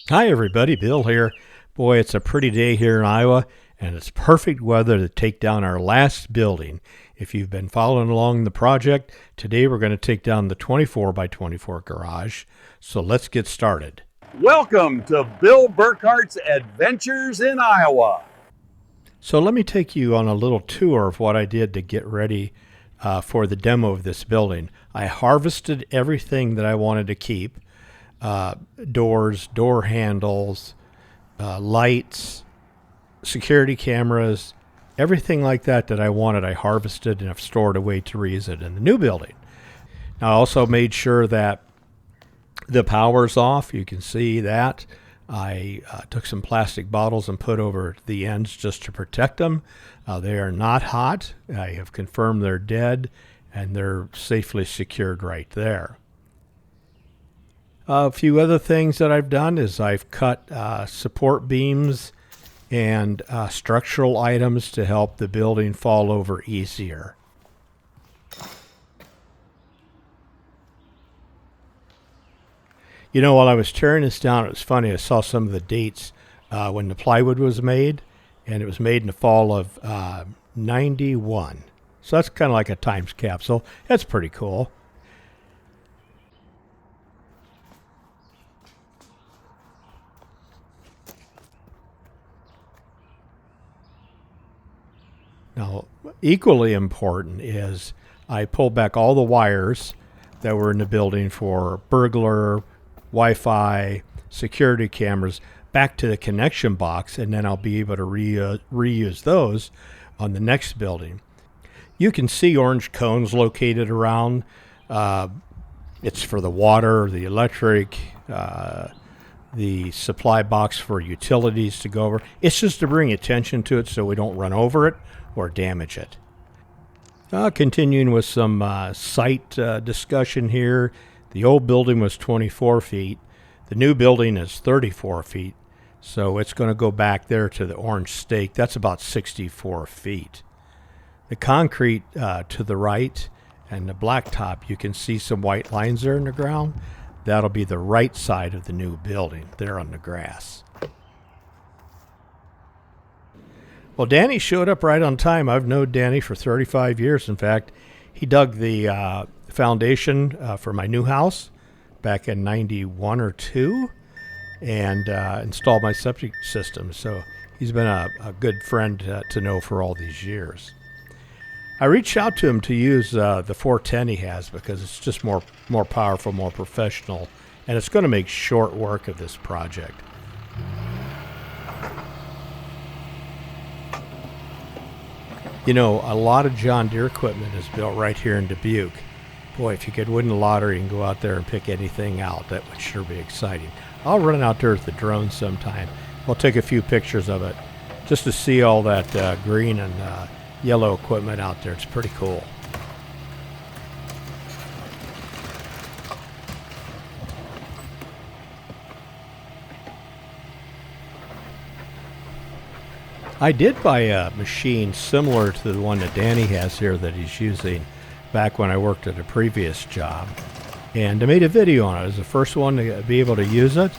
Hi, everybody. Bill here. Boy, it's a pretty day here in Iowa, and it's perfect weather to take down our last building. If you've been following along the project, today we're going to take down the 24 by 24 garage. So let's get started. Welcome to Bill Burkhart's Adventures in Iowa. So let me take you on a little tour of what I did to get ready for the demo of this building. I harvested everything that I wanted to keep. Doors, door handles, lights, security cameras, everything like that I wanted, I harvested and have stored away to reuse it in the new building. Now, I also made sure that the power's off. You can see that. I took some plastic bottles and put over the ends just to protect them. They are not hot. I have confirmed they're dead, and they're safely secured right there. A few other things that I've done is I've cut support beams and structural items to help the building fall over easier. You know, while I was tearing this down, it was funny. I saw some of the dates when the plywood was made, and it was made in the fall of 91. So that's kind of like a time capsule. That's pretty cool. Now, equally important is I pulled back all the wires that were in the building for burglar, Wi-Fi, security cameras back to the connection box, and then I'll be able to reuse those on the next building. You can see orange cones located around. It's for the water, the electric, the supply box for utilities to go over. It's just to bring attention to it so we don't run over it or damage it. Continuing with some site discussion here. The old building was 24 feet. The new building is 34 feet. So it's going to go back there to the orange stake. That's about 64 feet. The concrete to the right and the blacktop, you can see some white lines there in the ground. That'll be the right side of the new building there on the grass. Well, Danny showed up right on time. I've known Danny for 35 years. In fact, he dug the foundation for my new house back in 91 or 2 and installed my septic system. So he's been a good friend to know for all these years. I reached out to him to use the 410 he has because it's just more powerful, more professional, and it's going to make short work of this project. You know, a lot of John Deere equipment is built right here in Dubuque. Boy, if you could win the lottery and go out there and pick anything out, that would sure be exciting. I'll run out there with the drone sometime. I'll take a few pictures of it just to see all that green and yellow equipment out there. It's pretty cool. I did buy a machine similar to the one that Danny has here that he's using back when I worked at a previous job. And I made a video on it. It was the first one to be able to use it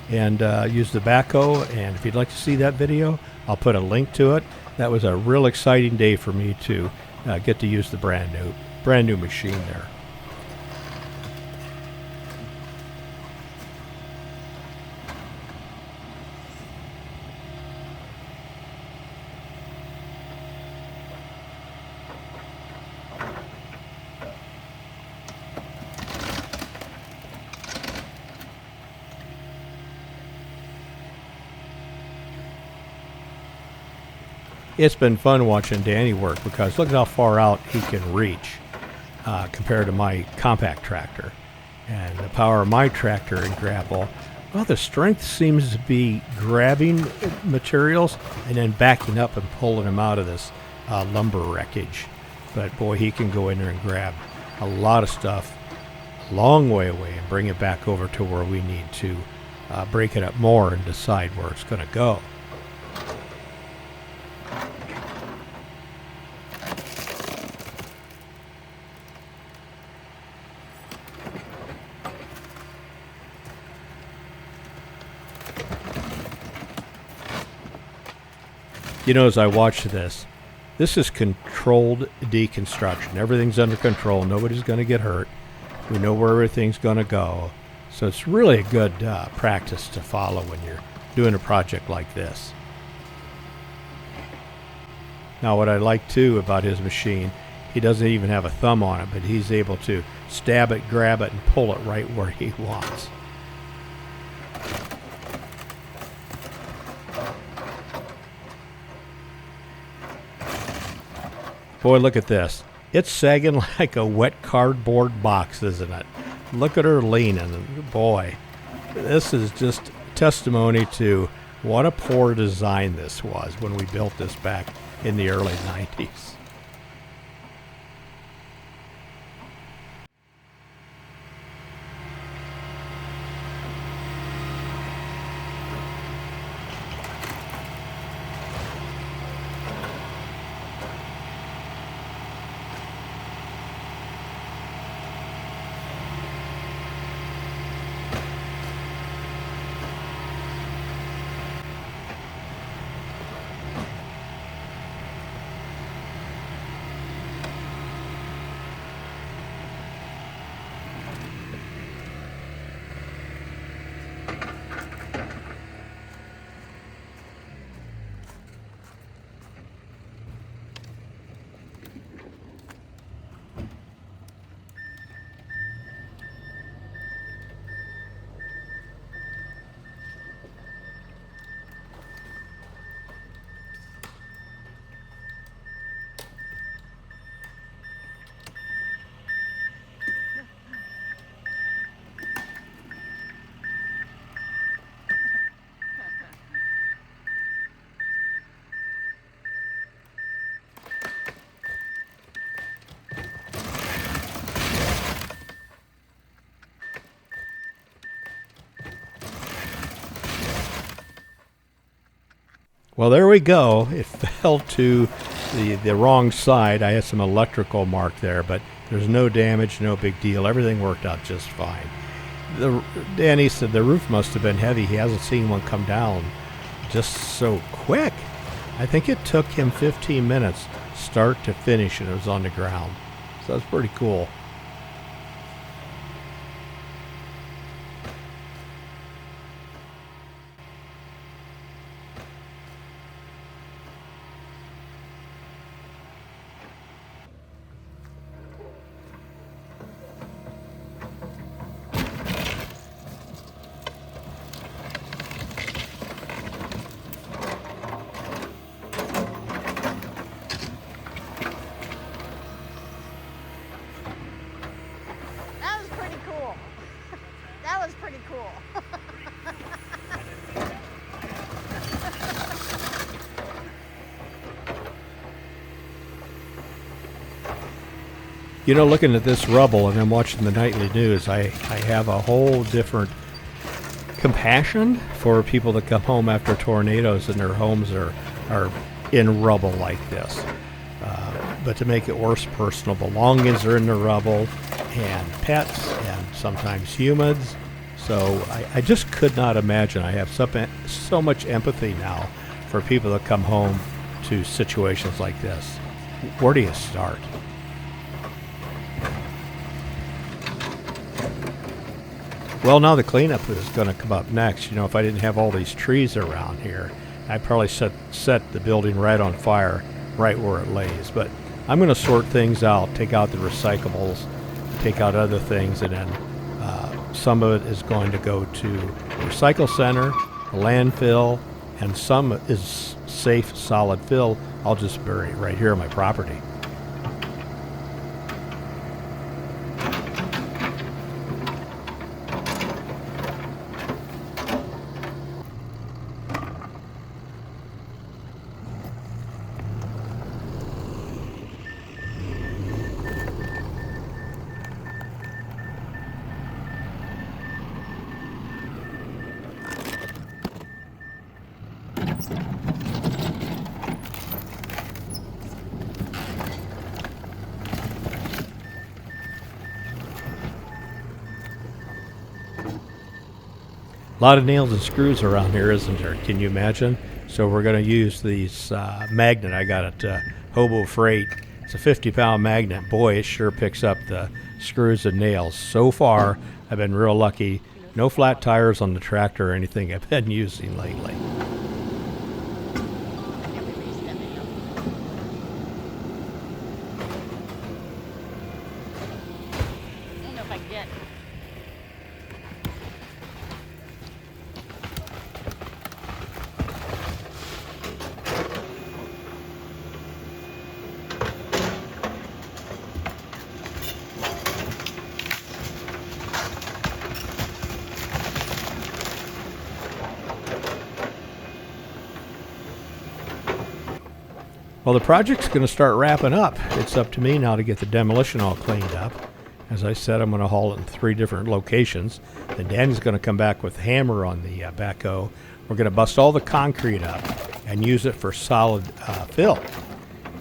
and use the backhoe. And if you'd like to see that video, I'll put a link to it. That was a real exciting day for me to get to use the brand new machine there. It's been fun watching Danny work because look at how far out he can reach compared to my compact tractor. And the power of my tractor and grapple, well, the strength seems to be grabbing materials and then backing up and pulling them out of this lumber wreckage. But boy, he can go in there and grab a lot of stuff a long way away and bring it back over to where we need to break it up more and decide where it's going to go. As I watch this is controlled deconstruction. Everything's under control. Nobody's going to get hurt. We know where everything's going to go. So it's really a good practice to follow when you're doing a project like this. Now, what I like too about his machine, he doesn't even have a thumb on it, but he's able to stab it, grab it, and pull it right where he wants. Boy, look at this. It's sagging like a wet cardboard box, isn't it? Look at her leaning. Boy, this is just testimony to what a poor design this was when we built this back in the early 90s. Well, there we go. It fell to the wrong side. I had some electrical mark there, but there's no damage, no big deal. Everything worked out just fine. Danny said the roof must have been heavy. He hasn't seen one come down just so quick. I think it took him 15 minutes start to finish, and it was on the ground. So that's pretty cool. Looking at this rubble and then watching the nightly news, I have a whole different compassion for people that come home after tornadoes and their homes are in rubble like this. But to make it worse, personal belongings are in the rubble, and pets, and sometimes humans. So I just could not imagine. I have so much empathy now for people that come home to situations like this. Where do you start? Well, now the cleanup is going to come up next. If I didn't have all these trees around here, I'd probably set the building right on fire, right where it lays. But I'm going to sort things out, take out the recyclables, take out other things, and then some of it is going to go to the recycle center, the landfill, and some is safe, solid fill. I'll just bury it right here on my property. A lot of nails and screws around here, isn't there? Can you imagine? So we're going to use these magnet I got at Hobo Freight. It's a 50-pound magnet. Boy, it sure picks up the screws and nails. So far, I've been real lucky. No flat tires on the tractor or anything I've been using lately. Well, the project's going to start wrapping up. It's up to me now to get the demolition all cleaned up. As I said, I'm going to haul it in 3 different locations. Then Danny's going to come back with a hammer on the backhoe. We're going to bust all the concrete up and use it for solid fill.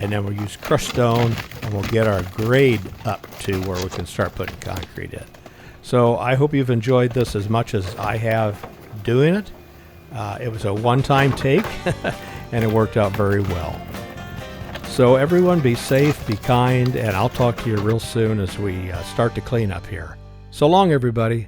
And then we'll use crushed stone, and we'll get our grade up to where we can start putting concrete in. So I hope you've enjoyed this as much as I have doing it. It was a one-time take, and it worked out very well. So everyone be safe, be kind, and I'll talk to you real soon as we start to clean up here. So long, everybody.